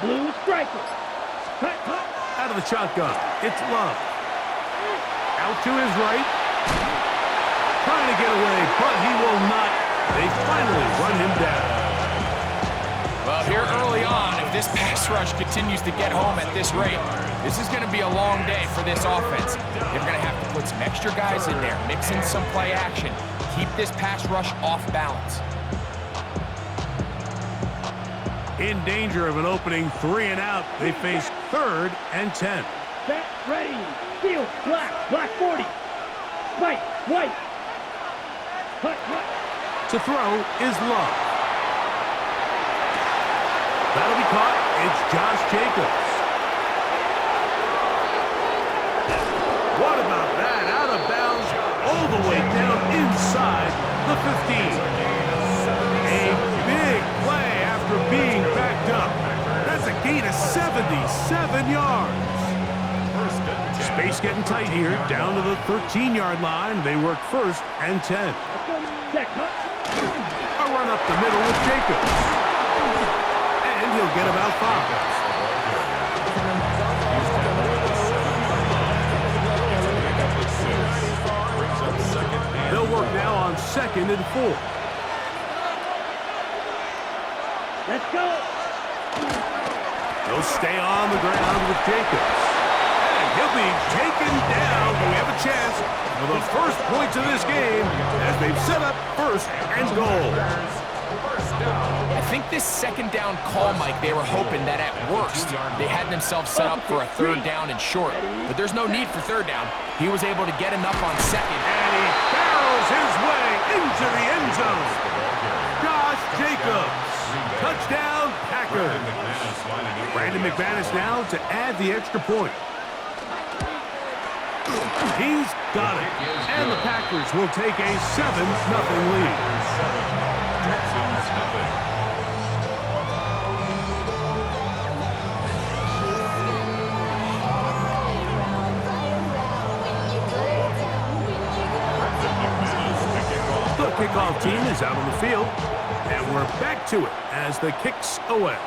Blue striker. Cut, cut. Out of the shotgun, it's Love. Out to his right. Trying to get away, but he will not. They finally run him down. Well, here early on, if this pass rush continues to get home at this rate, this is going to be a long day for this offense. They're going to have to put some extra guys in there, mix in some play action, keep this pass rush off balance. In danger of an opening 3 and out, they face 3rd and 10. Set, ready, field, black 40. White, white. Cut, cut. To throw is Love. That'll be caught. It's Josh Jacobs. What about that? Out of bounds, all the way down inside the 15. A big play after being backed up. That's a gain of 77 yards. Space getting tight here, down to the 13-yard line. They work 1st and 10. A run up the middle with Jacobs. And he'll get about 5. They'll work now on 2nd and 4. Let's go. He'll stay on the ground with Jacobs. And he'll be taken down. We have a chance for the first points of this game as they've set up 1st and goal. I think this 2nd down call, Mike, they were hoping that at worst they had themselves set up for a 3rd down and short. But there's no need for 3rd down. He was able to get enough on 2nd. And he barrels his way into the end zone. Josh Jacobs. Touchdown, Packers. Brandon McManus now to add the extra point. He's got it. And the Packers will take a 7-0 lead. The kickoff team is out on the field, and we're back to it as the kick's away.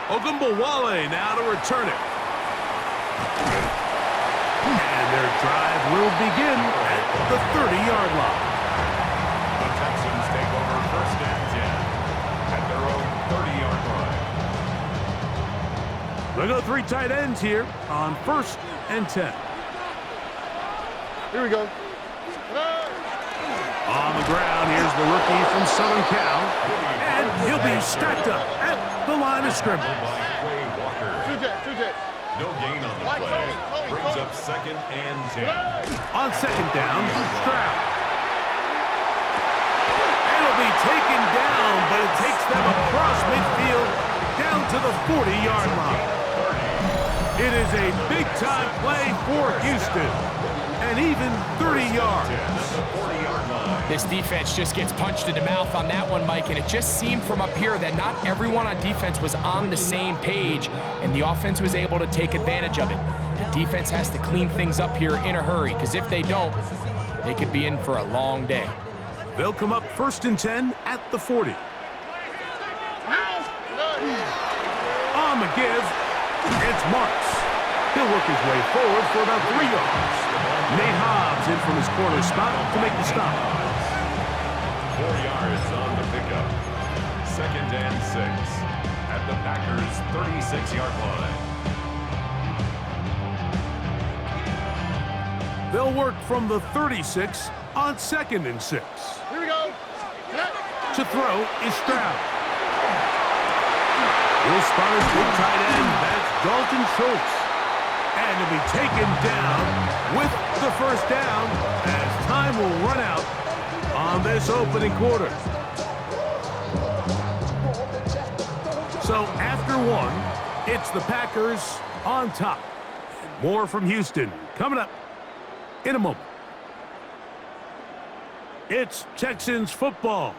Ogunbowale now to return it. And their drive will begin at the 30-yard line. The Texans take over 1st and 10 at their own 30-yard line. They'll go 3 tight ends here on 1st and 10. Here we go. On the ground, here's the rookie from Southern Cal. And he'll be stacked up at the line of scrimmage. No gain on the play. Brings up 2nd and 10. On 2nd down, Stroud. And it'll be taken down, but it takes them across midfield down to the 40-yard line. It is a big-time play for Houston. And even 30 yards. This defense just gets punched in the mouth on that one, Mike, and it just seemed from up here that not everyone on defense was on the same page, and the offense was able to take advantage of it. The defense has to clean things up here in a hurry, because if they don't, they could be in for a long day. They'll come up 1st and 10 at the 40. On the give, it's Marks. He'll work his way forward for about 3 yards. Nate Hobbs in from his corner spot to make the stop. 4 yards on the pickup. 2nd and 6 at the Packers' 36-yard line. They'll work from the 36 on 2nd and 6. Here we go. To throw is Stroud. He'll spot his big tight end. That's Dalton Schultz. And to be taken down with the 1st down as time will run out on this opening quarter. So after 1, it's the Packers on top. And more from Houston coming up in a moment. It's Texans football.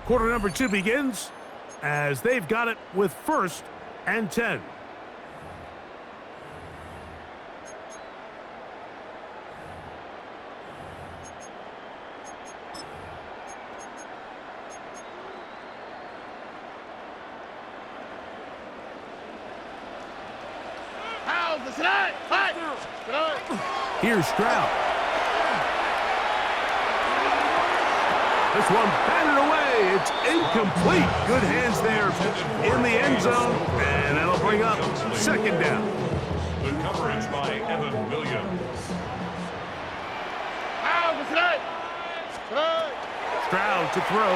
Quarter number 2 begins as they've got it with 1st and 10. Here's Stroud. This one batted away. It's incomplete. Good hands there in the end zone, and that'll bring up 2nd down. The coverage by Evan Williams. Stroud to throw.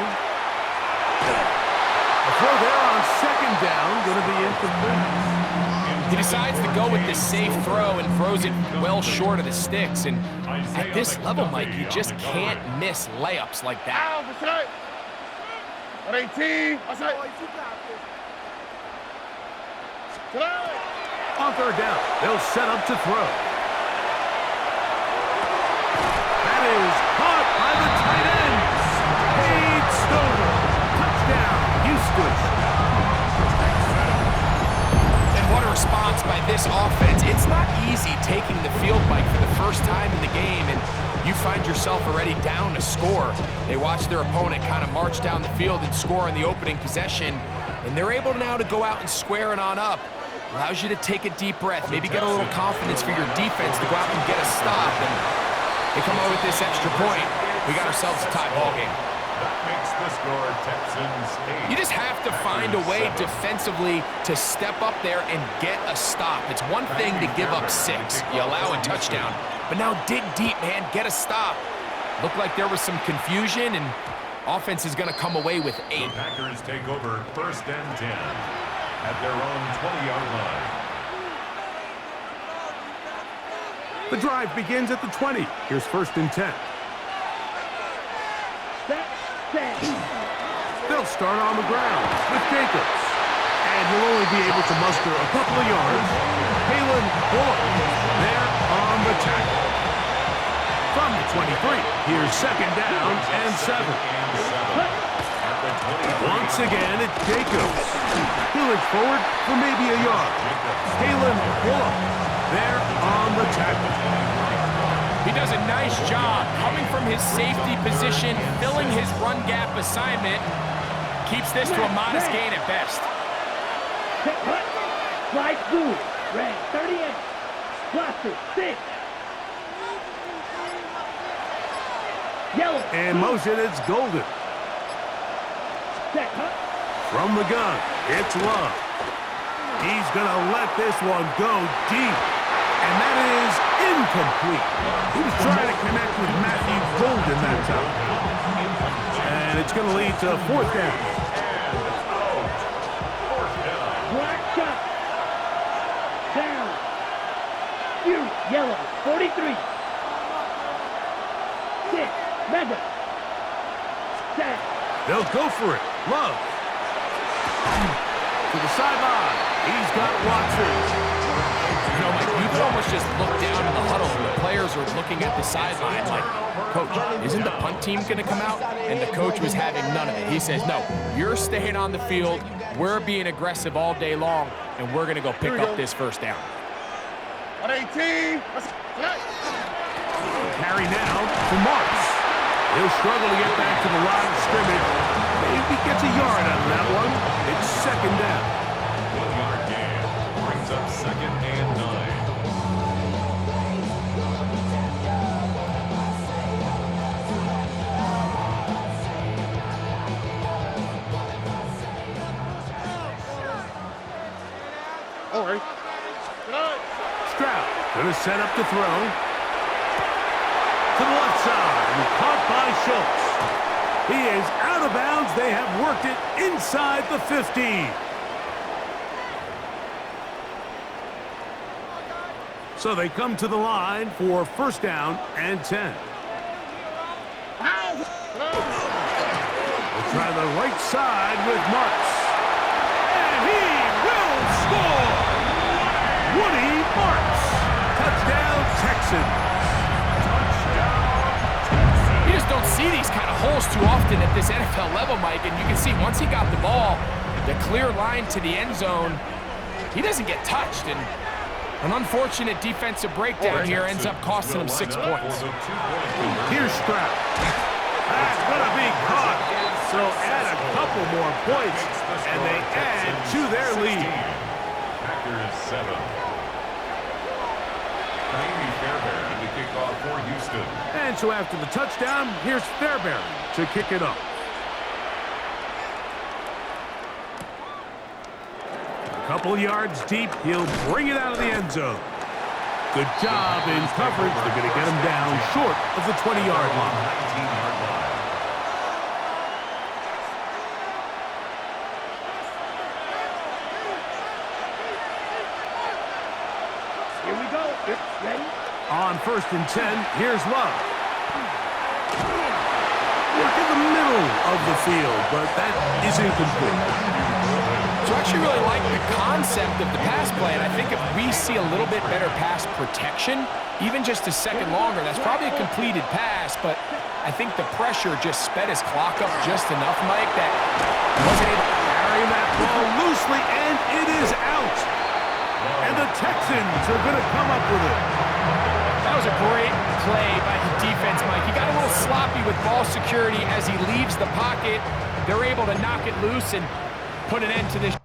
A throw there on 2nd down, going to be incomplete. He decides to go with the safe throw and throws it well short of the sticks. And at this level, Mike, you just can't miss layups like that. On 3rd down, they'll set up to throw. That is caught by the tight end. Paid Stover. Touchdown, Houston. What a response by this offense. It's not easy taking the field, Mike, for the first time in the game, and you find yourself already down to score. They watch their opponent kind of march down the field and score on the opening possession, and they're able now to go out and square it on up. Allows you to take a deep breath, maybe get a little confidence for your defense to go out and get a stop, and they come away with this extra point. We got ourselves a tie ball game. That makes the score Texans 8. You just have to find a way defensively to step up there and get a stop. It's one thing to give up 6. You allow a touchdown. But now dig deep, man. Get a stop. Looked like there was some confusion, and offense is going to come away with 8. The Packers take over 1st and 10 at their own 20-yard line. The drive begins at the 20. Here's 1st and 10. They'll start on the ground with Jacobs. And he'll only be able to muster a couple of yards. Kalen Bullock there on the tackle. From the 23, here's 2nd down and 7. Once again, it's Jacobs. He'll look forward for maybe a yard. Kalen Bullock there on the tackle. He does a nice job coming from his safety position, filling his run gap assignment. Keeps this to a modest gain at best. Slide blue, red, 38, blaster, 6. Yellow. In motion, it's Golden. Set, cut. From the gun, it's Love. He's going to let this one go deep. And that is incomplete. He was trying to connect with Matthew Golden that time. And it's going to lead to 4th down. Black shot. Down. You, yellow, 43. 6, mega. Set. They'll go for it. Love. To the sideline. He's got Watson. You know, Mike, you can almost just look down in the huddle and the players are looking at the sideline like, Coach, isn't the punt team going to come out? And the coach was having none of it. He says, no, you're staying on the field. We're being aggressive all day long, and we're going to go pick up this 1st down. 118. Carry now to Marks. He'll struggle to get back to the line of scrimmage. Maybe gets a yard out of that one. It's 2nd down. 1-yard gain brings up 2nd and 9. All right. Stroud gonna set up to throw. To the left side, and caught by Schultz. He is out of bounds. They have worked it inside the 15. So they come to the line for 1st down and 10. They'll try the right side with Marks. And he will score! Woody Marks. Touchdown, Texans. You just don't don't see these kind of holes too often at this NFL level, Mike, and you can see once he got the ball, the clear line to the end zone, he doesn't get touched, and an unfortunate defensive breakdown here ends up costing him 6 points. Here's Stroud. That's going to be caught. So add a couple more points, and they add to their lead. Packers 7. Amy Fairbairn to kick off for Houston. And so after the touchdown, here's Fairbairn to kick it off. A couple yards deep, he'll bring it out of the end zone. Good job in coverage. They're going to get him down short of the 20-yard line. 19-yard line. Here we go. Ready? On 1st and 10, here's Love. Work in the middle of the field, but that is incomplete. So I actually really like the concept of the pass play, and I think if we see a little bit better pass protection, even just a second longer, that's probably a completed pass, but I think the pressure just sped his clock up just enough, Mike, that he wasn't able to carry that ball loosely, and it is out. And the Texans are going to come up with it. That was a great play by the defense, Mike. He got a little sloppy with ball security as he leaves the pocket. They're able to knock it loose and put an end to this.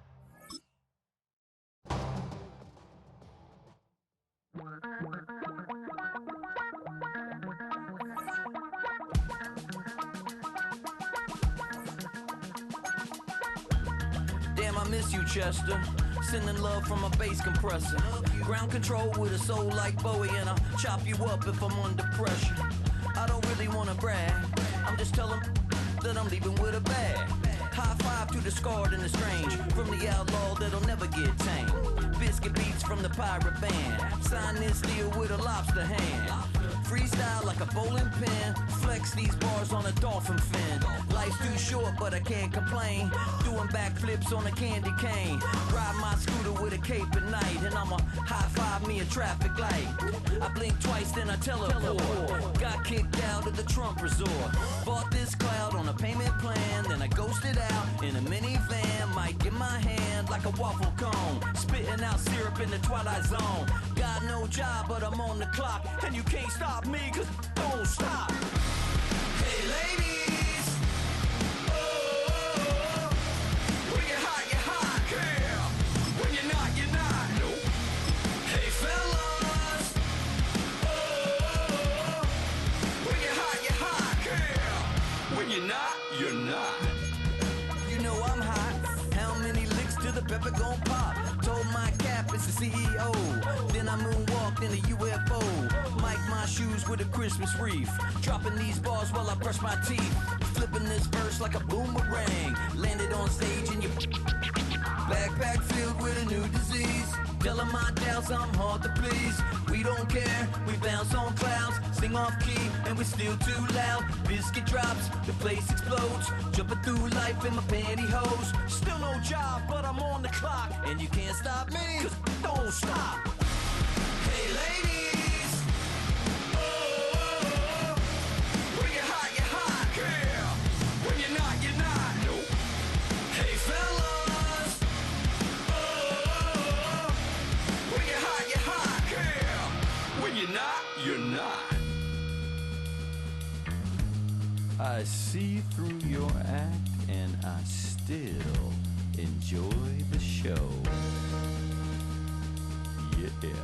Damn, I miss you, Chester. Sending love from a bass compressor. Ground control with a soul like Bowie, and I'll chop you up if I'm under pressure. I don't really want to brag. I'm just telling that I'm leaving with a bag. High five to the scarred and the strange. From the outlaw that'll never get tamed. Biscuit beats from the pirate band. Sign this deal with a lobster hand. Freestyle like a bowling pin. Flex these bars on a dolphin fin. Life's too short, but I can't complain. Doing backflips on a candy cane. Ride my scooter with a cape at night. And I'ma high five me a traffic light. I blink twice, then I teleport. Got kicked out of the Trump resort. Bought this cloud on a payment plan. Then I ghosted out in a minivan. Mic in my hand like a waffle cone. Spitting out syrup in the twilight zone. Got no job, but I'm on the clock. And you can't stop me, cause don't stop. Hey ladies, oh, when you're hot, girl. When you're not, nope. Hey fellas, oh, when you're hot, girl. When you're not. You know I'm hot. How many licks till the pepper gon' pop? Told my cap it's the CEO. Then I moonwalked in a UFO. Mike my shoes with a Christmas wreath. Dropping these bars while I brush my teeth. Flipping this verse like a boomerang. Landed on stage in your backpack filled with a new disease. Telling my doubts I'm hard to please. We don't care, we bounce on clouds. Sing off key and we're still too loud. Biscuit drops, the place explodes. Jumping through life in my pantyhose. Still no job, but I'm on the clock. And you can't stop me, cause don't stop. Hey ladies, oh, when you're hot, girl. When you're not, nope. Hey fellas, oh, when you're hot, girl. When you're not. I see through your act and I still enjoy the show. Yeah.